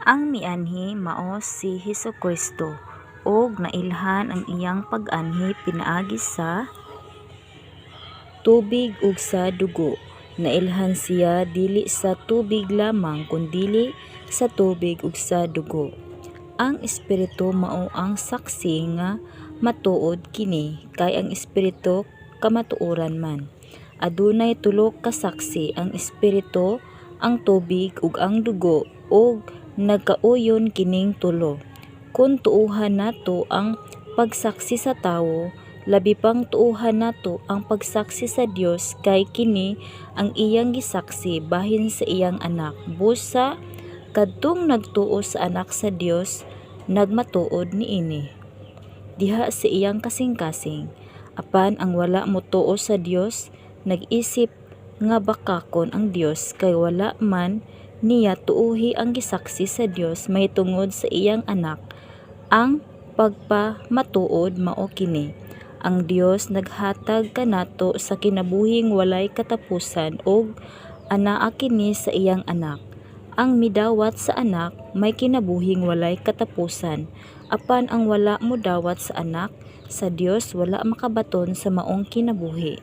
Ang mianhi mao si Hesukristo ug nailhan ang iyang pag-anhi pinaagi sa tubig ug sa dugo. Nailhan siya dili sa tubig lamang kundili sa tubig ug sa dugo. Ang espiritu mao ang saksi nga matuod kini kay ang espiritu kamatuoran man. Adunay tulo ka saksi ang espiritu, ang tubig ug ang dugo ug nagkauyon kining tulo. Kung tuuhan nato ang pagsaksi sa tawo, labi pang tuuhan nato ang pagsaksi sa Dios kay kini ang iyang gisaksi bahin sa iyang anak. Busa kadtong nagtuo sa anak sa Dios, nagmatuod niini diha sa iyang kasing-kasing. Apan ang wala motuo sa Dios, nag-isip nga bakakon ang Dios kay wala man niya tuohi ang gisaksi sa Dios mahitungod sa iyang anak. Ang pagpamatuod mao kini: ang Dios naghatag kanato sa kinabuhing walay katapusan ug anaa kini sa iyang anak. Ang midawat sa anak may kinabuhing walay katapusan, apan ang wala modawat sa anak sa Dios wala makabaton sa maong kinabuhi.